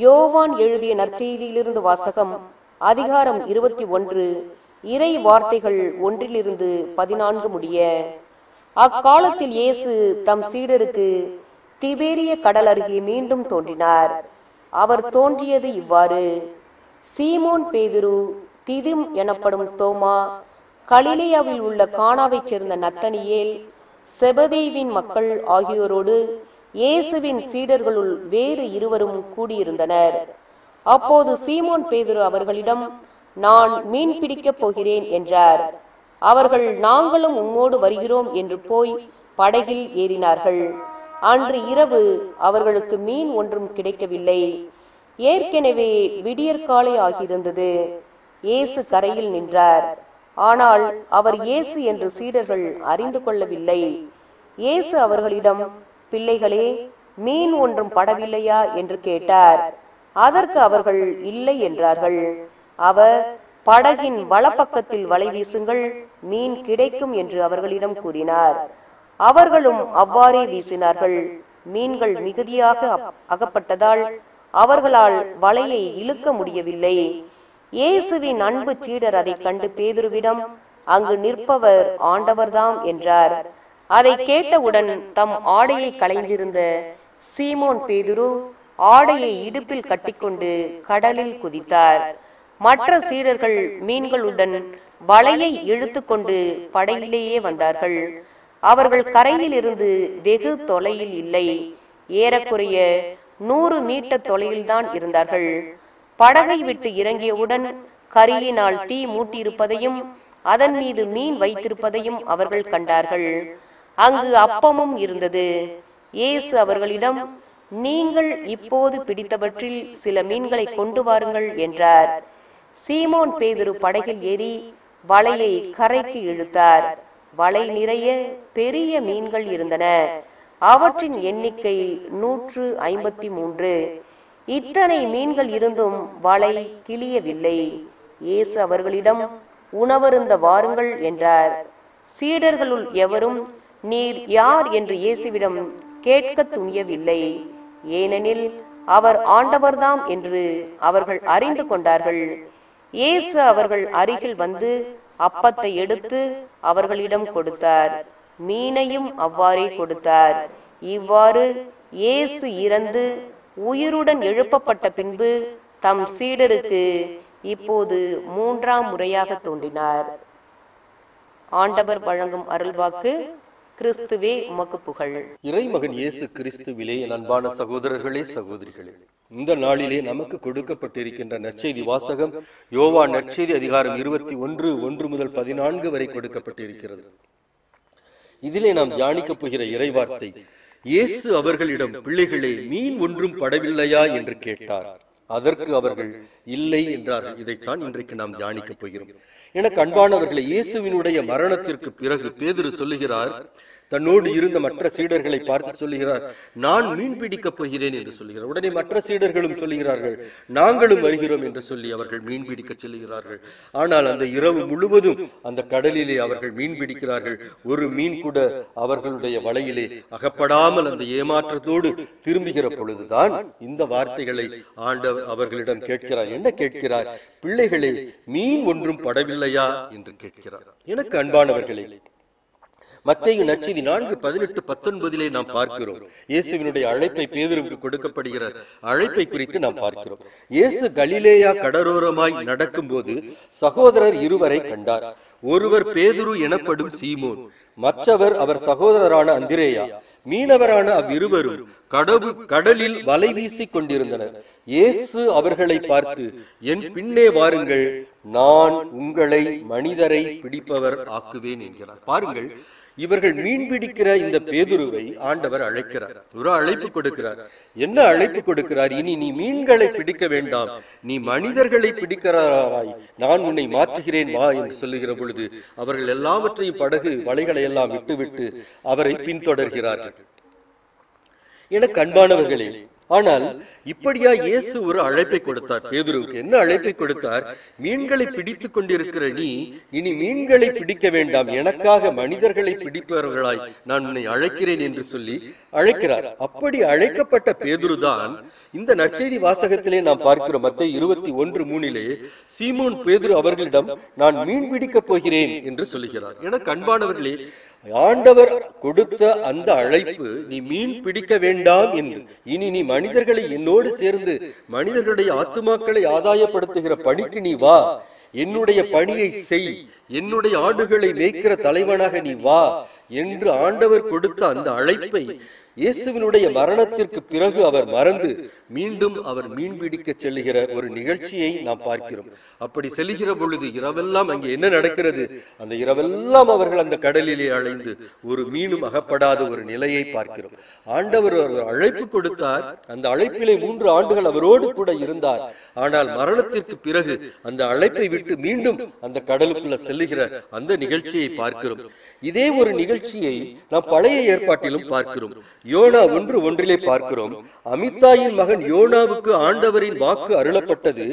யோவான் எழுதிய நற்செய்தியிலிருந்து வாசகம். அதிகாரம் 21, இறை வார்த்தைகள் 1-14 முடிய. அக்காலத்தில் இயேசு தம் சீடருக்கு திபேரிய கடல் அருகே மீண்டும் தோன்றினார். அவர் தோன்றியது இவ்வாறு: சீமோன் பேதுரு, திதிம் எனப்படும் தோமா, கலிலேயாவில் உள்ள கானாவைச் சேர்ந்த நத்தனியேல், செபதேவின் மக்கள் ஆகியோரோடு இயேசுவின் சீடர்களுள் வேறு இருவரும் கூடியிருந்தனர். அப்போது சீமோன் பேதுரு அவர்களிடம், நான் மீன் பிடிக்கப் போகிறேன் என்றார். அவர்கள், நாங்களும் உம்மோடு வருகிறோம் என்று போய் படகில் ஏறினார்கள். அன்று இரவு அவர்களுக்கு மீன் ஒன்றும் கிடைக்கவில்லை. ஏற்கனவே விடியற்காலை ஆகியிருந்தது. இயேசு கரையில் நின்றார். ஆனால் அவர் இயேசு என்று சீடர்கள் அறிந்து கொள்ளவில்லை. இயேசு அவர்களிடம், பிள்ளைகளே, மீன் ஒன்றும் படவில்லையா என்று கேட்டார். அதற்கு அவர்கள் இல்லை என்றார்கள். அவர், படகின் வலப்பக்கத்தில் வலை வீசுங்கள், மீன் கிடைக்கும் என்று அவர்களிடம் கூறினார். அவர்களும் அவ்வாறே வீசினார்கள். மீன்கள் மிகுதியாக அகப்பட்டதால் அவர்களால் வலையை இழுக்க முடியவில்லை. இயேசுவின் அன்பு சீடர் அதை கண்டு பேதுருவிடம், அங்கு நிற்பவர் ஆண்டவர்தாம் என்றார். அதை கேட்டவுடன் தம் ஆடையை களைந்திருந்த சீமோன் பேதுரு ஆடையை இடுப்பில் கட்டிக்கொண்டு கடலில் குதித்தார். மற்ற சீடர்கள் மீன்களுடன் வலையை இழுத்து கொண்டு படகிலேயே வந்தார்கள். அவர்கள் கரையில் இருந்து வெகு தொலையில் இல்லை, ஏறக்குறைய 100 மீட்டர் தொலையில்தான் இருந்தார்கள். படகை விட்டு இறங்கியவுடன் கரியினால் தீ மூட்டியிருப்பதையும் அதன் மீது மீன் வைத்திருப்பதையும் அவர்கள் கண்டார்கள். அங்கு அப்பமும் இருந்தது. இயேசு அவர்களிடம், நீங்கள் இப்போது பிடித்தவற்றில் சில மீன்களை கொண்டு வாருங்கள் என்றார். சீமோன் பேதுரு படகில் ஏறி வலையை கரைக்கு இழுத்தார். வலை நிறைய பெரிய மீன்கள் இருந்தன. அவற்றின் எண்ணிக்கை 153. இத்தனை மீன்கள் இருந்தும் வலை கிழியவில்லை. இயேசு அவர்களிடம், உணவருந்த வாருங்கள் என்றார். சீடர்களுள் எவரும் நீர் யார் என்று இயேசுவிடம் கேட்க துணியவில்லை. ஏனெனில் அவர் ஆண்டவர்தாம் என்று அவர்கள் அறிந்து கொண்டார்கள். இயேசு அவர்கள் அருகில் வந்து அப்பத்தை எடுத்து அவர்களிடம் கொடுத்தார். மீனையும் அவ்வாறே கொடுத்தார். இவ்வாறு இயேசு இறந்து உயிருடன் எழுப்பப்பட்ட பின்பு தம் சீடருக்கு இப்போது 3ஆம் முறையாக தோன்றினார். ஆண்டவர் வழங்கும் அருள்வாக்கு. கிறிஸ்துவே உமக்கு புகழ். இறைமகன் இயேசு கிறிஸ்துவிலே என் அன்பான சகோதரர்களே, சகோதரிகளே, இந்த நாளிலே நமக்கு கொடுக்கப்பட்டிருக்கின்ற நற்செய்தி வாசகம் யோவான் நற்செய்தி அதிகாரம் 21:1-14 வரை கொடுக்கப்பட்டிருக்கிறது. இதிலே நாம் தியானிக்கப் போகிற இறைவார்த்தை, இயேசு அவர்களிடம், பிள்ளைகளே, மீன் ஒன்றும் படவில்லையா என்று கேட்டார். அதற்கு அவர்கள் இல்லை என்றார்கள். இதைத்தான் இன்றைக்கு நாம் தியானிக்கப் போகிறோம். எனக்கு அன்பானவர்களை, இயேசுவினுடைய மரணத்திற்கு பிறகு பேதுரு சொல்லுகிறார், தன்னோடு இருந்த மற்ற சீடர்களை பார்த்து சொல்லுகிறார், நான் மீன் பிடிக்கப் போகிறேன் என்று சொல்லுகிறார். உடனே மற்ற சீடர்களும் சொல்லுகிறார்கள், நாங்களும் வருகிறோம் என்று சொல்லி அவர்கள் மீன் பிடிக்க செல்லுகிறார்கள். ஆனால் அந்த இரவு முழுவதும் அந்த கடலிலே அவர்கள் மீன் பிடிக்கிறார்கள். ஒரு மீன் கூட அவர்களுடைய வலையிலே அகப்படாமல் அந்த ஏமாற்றத்தோடு திரும்புகிற பொழுதுதான் இந்த வார்த்தைகளை ஆண்டவர் அவர்களிடம் கேட்கிறார். என்ன கேட்கிறார்? பிள்ளைகளே, மீன் ஒன்றும் படவில்லையா என்று கேட்கிறார். எனக்கு அன்பானவர்களே, மத்தேயு நற்செய்தி 4:18-19 நாம் பார்க்கிறோம். இயேசுவினுடைய அழைப்பை, பேதுருவுக்கு கொடுக்கப்படுகிற அழைப்பை குறித்து நாம் பார்க்கிறோம். இயேசு கலிலேயா கடலோரமாய் நடக்கும் போது சகோதரர் இருவரை கண்டார். ஒருவர் பேதுரு எனப்படும் சீமோன், மற்றவர் அவர் சகோதரரான அந்திரேயா. மீனவரான அவ்விருவரும் கடலில் வலை வீசிக் கொண்டிருந்தனர். இயேசு அவர்களை பார்த்து, என் பின்னே வாருங்கள், நான் உங்களை மனிதரை பிடிப்பவர் ஆக்குவேன் என்கிறார். பாருங்கள், இவர்கள் மீன் பிடிக்கிற இந்த பேதுருவை ஆண்டவர் அழைக்கிறார், ஒரு அழைப்பு கொடுக்கிறார். என்ன அழைப்பு கொடுக்கிறார்? இனி நீ மீன்களை பிடிக்க வேண்டாம், நீ மனிதர்களை பிடிக்கிறாய், நான் உன்னை மாற்றுகிறேன், வா என்று சொல்லுகிற பொழுது அவர்கள் எல்லாவற்றையும், படகு வலைகளை எல்லாம் விட்டுவிட்டு அவரை பின்தொடர்கிறார்கள். எனக்கு அன்பானவர்களே, ஆனால் இப்படியா இயேசு ஒரு அழைப்பை கொடுத்தார் பேதுருவுக்கு? என்ன அழைப்பை கொடுத்தார்? மீன்களை பிடித்துக் கொண்டிருக்கிற நீ இனி மீன்களை பிடிக்க வேண்டாம், எனக்காக மனிதர்களை பிடிப்பவர்களாய் நான் உன்னை அழைக்கிறேன் என்று சொல்லி அழைக்கிறார். அப்படி அழைக்கப்பட்ட பேதுருதான் இந்த நற்செய்தி வாசகத்திலே நாம் பார்க்கிறோம். மத்தேயு 21:3 சீமோன் பேதுரு அவர்களிடம் நான் மீன் பிடிக்கப் போகிறேன் என்று சொல்லுகிறார். என அன்பானவர்களே, ஆண்டவர் கொடுத்த அந்த அழைப்பு நீ மீன் பிடிக்க வேண்டாம் என்று, இனி நீ மனிதர்களை என்னோடு சேர்ந்து மனிதர்களுடைய ஆத்துமாக்களை ஆதாயப்படுத்துகிற பணிக்கு நீ வா, என்னுடைய பணியை செய், என்னுடைய ஆடுகளை மேய்க்கிற தலைவனாக நீ வா என்று ஆண்டவர் கொடுத்த அந்த அழைப்பை இயேசுவினுடைய மரணத்திற்கு பிறகு அவர் மறந்து மீண்டும் அவர் மீன் பிடிக்க செல்லுகிற ஒரு நிகழ்ச்சியை நாம் பார்க்கிறோம். அப்படி செல்லுகிற பொழுது இரவெல்லாம் அங்கே என்ன நடக்கிறது? அந்த இரவெல்லாம் அவர்கள் அந்த கடலிலே அலைந்து ஒரு மீனும் அகப்படாத ஒரு நிலையை பார்க்கிறோம். ஆண்டவர் ஒரு அழைப்பு கொடுத்தார். அந்த அழைப்பிலே 3 ஆண்டுகள் அவரோடு கூட இருந்தார். ஆனால் மரணத்திற்கு பிறகு அந்த அழைப்பை விட்டு மீண்டும் அந்த கடலுக்குள்ள செல்லுகிற அந்த நிகழ்ச்சியை பார்க்கிறோம். இதே ஒரு நிகழ்ச்சியை நாம் பழைய ஏற்பாட்டிலும் பார்க்கிறோம். யோனா 1:1 பார்க்கிறோம். அமித்தாயின் மகன் யோனாவுக்கு ஆண்டவரின் வாக்கு அருளப்பட்டது.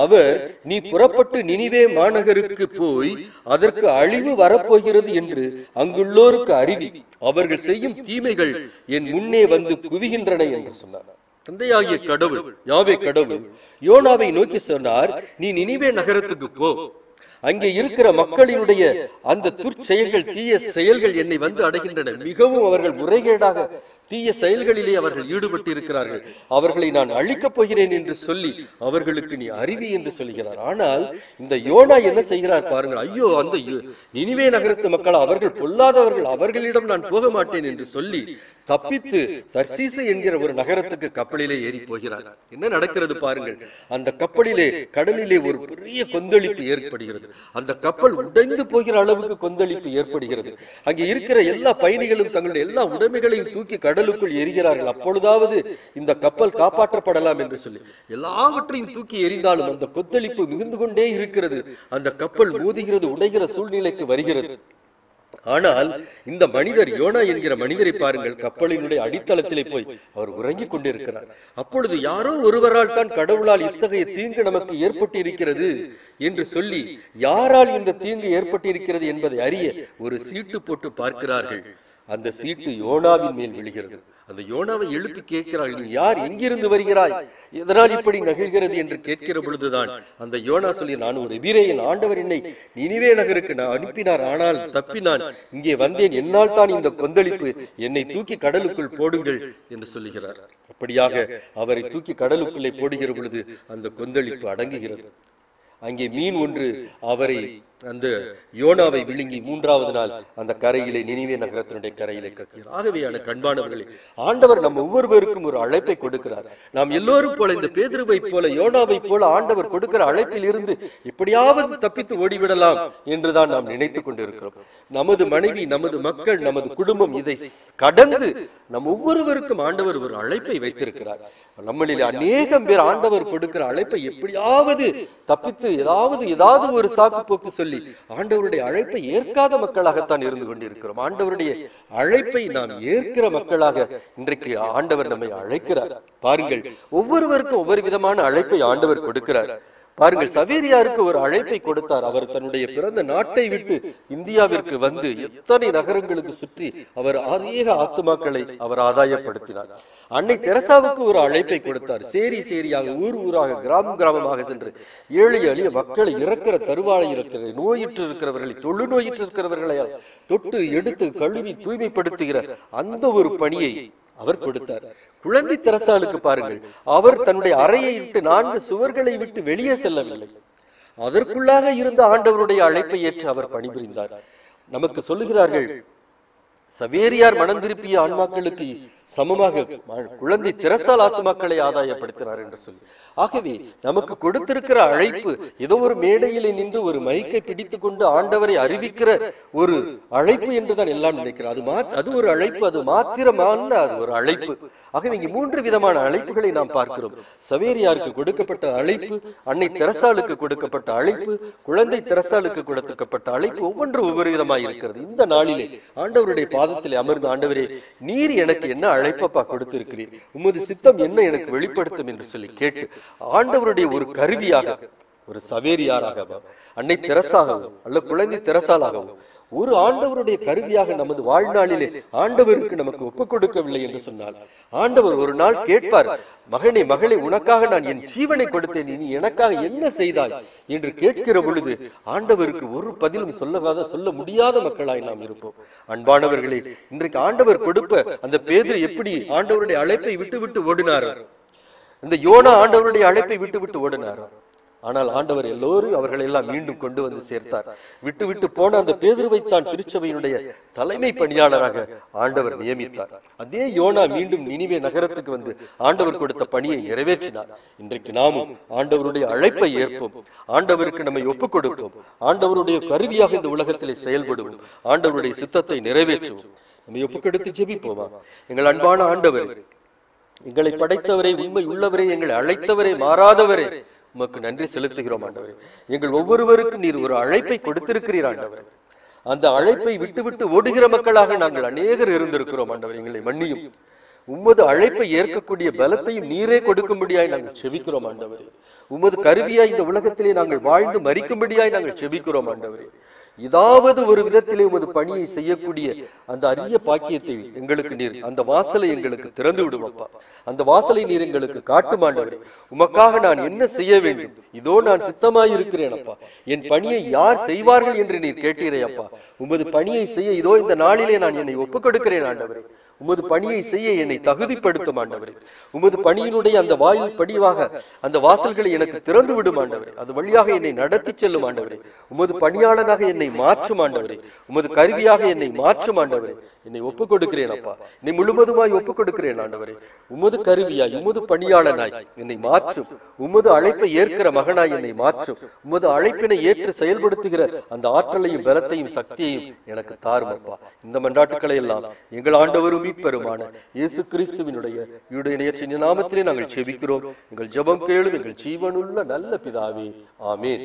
அவர், நீ புறப்பட்டு நினிவே மாநகருக்கு போய் அதற்கு அழிவு வரப்போகிறது என்று அங்குள்ளோருக்கு அறிவி, அவர்கள் செய்யும் தீமைகள் என் முன்னே வந்து குவிகின்றன என்று சொன்னார். தந்தையாகிய கடவுள், யாவே கடவுள் யோனாவை நோக்கி சொன்னார், நீ நினிவே நகரத்துக்கு போ, அங்கே இருக்கிற மக்களினுடைய அந்த துர்ச்செயல்கள், தீய செயல்கள் என்னை வந்து அடைகின்றன. மிகவும் அவர்கள் முறைகேடாக தீய செயல்களிலே அவர்கள் ஈடுபட்டு இருக்கிறார்கள். அவர்களை நான் அழிக்கப் போகிறேன் என்று சொல்லி அவர்களுக்கு நீ அறிவி என்று சொல்கிறார். ஆனால் இந்த யோனா என்ன செய்கிறார் பாருங்கள். ஐயோ, அந்த நினிவே நகரத்து மக்கள் அவர்கள் பொல்லாதவர்கள், அவர்களிடம் நான் போக மாட்டேன் என்று சொல்லி தப்பித்து தர்சீசு என்கிற ஒரு நகரத்துக்கு கப்பலிலே ஏறி போகிறார். என்ன நடக்கிறது பாருங்கள். அந்த கப்பலிலே கடலிலே ஒரு பெரிய கொந்தளிப்பு ஏற்படுகிறது. அந்த கப்பல் உடைந்து போகிற அளவுக்கு கொந்தளிப்பு ஏற்படுகிறது. அங்கே இருக்கிற எல்லா பயணிகளும் தங்களுடைய எல்லா உடைமைகளையும் தூக்கி கடலுக்குள் எரிகிறார்கள். அப்பொழுதாவது இந்த கப்பல் காப்பாற்றப்படலாம் என்று சொல்லி எல்லாவற்றையும் தூக்கி எரிந்தாலும் அந்த கொந்தளிப்பு மிகுந்து கொண்டே இருக்கிறது. அந்த கப்பல் மோதுகிறது, உடைகிற சூழ்நிலைக்கு வருகிறது. ஆனால் இந்த மனிதர், யோனா என்கிற மனிதரை பாருங்கள், கப்பலினுடைய அடித்தளத்திலே போய் அவர் உறங்கிக் கொண்டிருக்கிறார். அப்பொழுது யாரோ ஒருவரால் தான் கடவுளால் இத்தகைய தீங்கு நமக்கு ஏற்பட்டு இருக்கிறது என்று சொல்லி, யாரால் இந்த தீங்கு ஏற்பட்டிருக்கிறது என்பதை அறிய ஒரு சீட்டு போட்டு பார்க்கிறார்கள். அந்த சீட்டு யோனாவின் மேல் விழுகிறது. அந்த யோனாவை எழுப்பி கேட்கிறார்கள், நீ யார், எங்கிருந்து வருகிறாய், எதனால் இப்படி நகழ்கிறது என்று கேட்கிற பொழுதுதான் அந்த யோனா சொல்லி, நான் ஒரு எபிரேயன், ஆண்டவர் என்னை நினிவே நகருக்கு நான் அனுப்பினார், ஆனால் தப்பினான், இங்கே வந்தேன், என்னால் தான் இந்த கொந்தளிப்பு, என்னை தூக்கி கடலுக்குள் போடுங்கள் என்று சொல்லுகிறார். அப்படியாக அவரை தூக்கி கடலுக்குள்ளே போடுகிற பொழுது அந்த கொந்தளிப்பு அடங்குகிறது. அங்கே மீன் ஒன்று அவரை, அந்த யோனாவை விழுங்கி 3வது நாள் அந்த கரையிலே, நினிவே நகரத்தினுடைய கரையிலே கக்கிறார். ஆகவே அன்பானவர்களே, ஆண்டவர் நம் ஒவ்வொருவருக்கும் ஒரு அழைப்பை கொடுக்கிறார். நாம் எல்லோரும் போல, இந்த பேதுருவை போல, யோனாவை போல ஆண்டவர் கொடுக்கிற அழைப்பில் இருந்து எப்படியாவது தப்பித்து ஓடிவிடலாம் என்றுதான் நாம் நினைத்துக் கொண்டிருக்கிறோம். நமது மனைவி, நமது மக்கள், நமது குடும்பம், இதை கடந்து நம் ஒவ்வொருவருக்கும் ஆண்டவர் ஒரு அழைப்பை வைத்திருக்கிறார். நம்மளில் அநேகம் பேர் ஆண்டவர் கொடுக்கிற அழைப்பை எப்படியாவது தப்பித்து ஏதாவது ஒரு சாக்கு போக்கு சொல்லி ஆண்டவருடைய அழைப்பை ஏற்காத மக்களாகத்தான் இருந்து கொண்டிருக்கிறோம். ஆண்டவருடைய அழைப்பை நாம் ஏற்கிற மக்களாக இன்றைக்கு ஆண்டவர் நம்மை அழைக்கிறார். பாருங்கள், ஒவ்வொருவருக்கும் ஒவ்வொரு விதமான அழைப்பை ஆண்டவர் கொடுக்கிறார். பாருங்கள், சவேரியாருக்கு ஒரு அழைப்பை கொடுத்தார். அவர் தன்னுடைய பிறந்த நாட்டை விட்டு இந்தியாவிற்கு வந்து எத்தனை நகரங்களுக்கு சுற்றி அவர் அநேக ஆத்துமாக்களை அவர் ஆதாயப்படுத்தினார். அன்னை தெரசாவுக்கு ஒரு அழைப்பை கொடுத்தார். சேரி சேரியாக, ஊர் ஊராக, கிராமம் கிராமமாக சென்று ஏழை எளிய மக்களை, இறக்கிற தருவாளை இருக்கிற, நோயிற்று இருக்கிறவர்களை, தொழுநோயிற்று இருக்கிறவர்களை தொட்டு எடுத்து கழுவி தூய்மைப்படுத்துகிற அந்த ஒரு பணியை அவர் கொடுத்தார். குழந்தை தெரசாளுக்கு பாருங்கள், அவர் தன்னுடைய அறையை விட்டு 4 சுவர்களை விட்டு வெளியே செல்லவில்லை. அதற்குள்ளாக இருந்த ஆண்டவருடைய அழைப்பை ஏற்று அவர் பணிபுரிந்தார். நமக்கு சொல்லுகிறார்கள், சவேரியார் மனம் திருப்பிய ஆன்மாக்களுக்கு சமமாக குழந்தை தெரசால் ஆத்மாக்களை ஆதாயப்படுத்தினார் என்று சொல்லி. ஆகவே நமக்கு கொடுத்திருக்கிற அழைப்பு ஏதோ ஒரு மேடையிலே நின்று ஒரு மைக்கை பிடித்துக் கொண்டு ஆண்டவரை அறிவிக்கிற ஒரு அழைப்பு என்றுதான் எல்லாம் நினைக்கிறார். அது ஒரு அழைப்பு, அது மாத்திரமான அது ஒரு அழைப்பு. ஆகவே இங்கே 3 விதமான அழைப்புகளை நாம் பார்க்கிறோம். சவேரியாருக்கு கொடுக்கப்பட்ட அழைப்பு, அன்னை தெரசாளுக்கு கொடுக்கப்பட்ட அழைப்பு, குழந்தை தெரசாளுக்கு கொடுக்கப்பட்ட அழைப்பு, ஒவ்வொன்று ஒவ்வொரு விதமாக இருக்கிறது. இந்த நாளிலே ஆண்டவருடைய பாதத்தில் அமர்ந்து, ஆண்டவரே, நீர் எனக்கு என்ன அழைப்பப்பா கொடுத்திருக்கிறீர், உமது சித்தம் என்ன எனக்கு வெளிப்படுத்தும் என்று சொல்லி கேட்டு ஆண்டவருடைய ஒரு கருவியாக, ஒரு சவேரியாராகவோ அன்னை தெரசாகவோ அல்ல குழந்தை தெரசாலாகவோ ஒரு ஆண்டவருடைய கருவியாக நமது வாழ்நாளிலே ஆண்டவருக்கு நமக்கு ஒப்புக் கொடுக்கவில்லை என்று சொன்னால், ஆண்டவர் ஒரு நாள் கேட்பார், மகனே மகளே, உனக்காக நான் என் ஜீவனை கொடுத்தேன், நீ எனக்காக என்ன செய்தாய் என்று கேட்கிற பொழுது ஆண்டவருக்கு ஒரு பதிலும் சொல்ல முடியாத மக்களாய் நாம் இருப்போம். அன்பானவர்களே, இன்றைக்கு ஆண்டவர் கொடுப்ப அந்த பேதுரு எப்படி ஆண்டவருடைய அழைப்பை விட்டு விட்டு ஓடினாரோ, இந்த யோனா ஆண்டவருடைய அழைப்பை விட்டு விட்டு ஓடினாரோ, ஆனால் ஆண்டவர் எல்லோரும் அவர்கள் எல்லாம் மீண்டும் கொண்டு வந்து சேர்த்தார். விட்டு விட்டு போன அந்த பேதுருவைத்தான் திருச்சபையினுடைய தலைமை பணியாளராக ஆண்டவர் நியமித்தார். அதே யோனா மீண்டும் நினிவே நகரத்துக்கு வந்து ஆண்டவர் கொடுத்த பணியை நிறைவேற்றினார். இன்றைக்கு நாமும் ஆண்டவருடைய அழைப்பை ஏற்போம், ஆண்டவருக்கு நம்மை ஒப்புக் கொடுப்போம், ஆண்டவருடைய கருவியாக இந்த உலகத்திலே செயல்படுவோம், ஆண்டவருடைய சித்தத்தை நிறைவேற்றுவோம். நம்மை ஒப்புக்கொடுத்து ஜெபிப்போமா? எங்கள் அன்பான ஆண்டவர், எங்களை படைத்தவரே, உண்மை உள்ளவரே, எங்களை அழைத்தவரே, மாறாதவரே, உமக்கு நன்றி செலுத்துகிறோம் ஆண்டவரே. எங்கள் ஒவ்வொருவருக்கும் நீர் ஒரு அழைப்பை கொடுத்திருக்கிறீர் ஆண்டவரே. அந்த அழைப்பை விட்டு விட்டு ஓடுகிற மக்களாக நாங்கள் அநேகர் இருந்திருக்கிறோம் ஆண்டவரே. எங்களை மன்னியும். உமது அழைப்பை ஏற்கக்கூடிய பலத்தையும் நீரே கொடுக்கும்படியாய் நாங்கள் செபிக்கிறோம் ஆண்டவரே. உமது கருவியாய் இந்த உலகத்திலே நாங்கள் வாழ்ந்து மரிக்கும்படியாய் நாங்கள் செபிக்கிறோம் ஆண்டவரே. ஏதாவது ஒரு விதத்திலே உமது பணியை செய்யக்கூடிய அந்த அரிய பாக்கியத்தை எங்களுக்கு நீர், அந்த வாசலை எங்களுக்கு திறந்து விடுவப்பா. அந்த வாசலை நீர் எங்களுக்கு காட்டும் ஆண்டவரே. உமக்காக நான் என்ன செய்ய வேண்டும், இதோ நான் சித்தமாயிருக்கிறேன் அப்பா. என் பணியை யார் செய்வார்கள் என்று நீர் கேட்டீரே அப்பா. உமது பணியை செய்ய இதோ இந்த நாளிலே நான் என்னை ஒப்புக் கொடுக்கிறேன் ஆண்டவரே. உமது பணியை செய்ய என்னை தகுதிப்படுத்தும் ஆண்டவரே. உமது பணியினுடைய அந்த வாயில் படிவாக அந்த வாசல்களை எனக்கு திறந்து விடும் ஆண்டவரே. அது வழியாக என்னை நடத்தி செல்லும் ஆண்டவரே. உமது பணியாளனாக என்னை மாற்றும் ஆண்டவரே. உமது கருவியாக என்னை மாற்றும் ஆண்டவரே. என்னை ஒப்புக் கொடுக்கிறேன் அப்பா. என்னை முழுவதுமாய் ஒப்புக் கொடுக்கிறேன் ஆண்டவரே. உமது கருவியாய், உமது பணியாளனாய் என்னை மாற்றும். உமது அழைப்பை ஏற்கிற மகனாய் என்னை மாற்றும். உமது அழைப்பினை ஏற்று செயல்படுத்துகிற அந்த ஆற்றலையும் பலத்தையும் சக்தியையும் எனக்கு தாரும் அப்பா. இந்த மன்றாட்டுக்களை எல்லாம் எங்கள் ஆண்டவரும் மீட்பெருமான இயேசு கிறிஸ்துவினுடைய நேற்றின் நாமத்திலே நாங்கள் செபிக்கிறோம். எங்கள் ஜெபம் கேளும் எங்கள் ஜீவனுள்ள நல்ல பிதாவே. ஆமென்.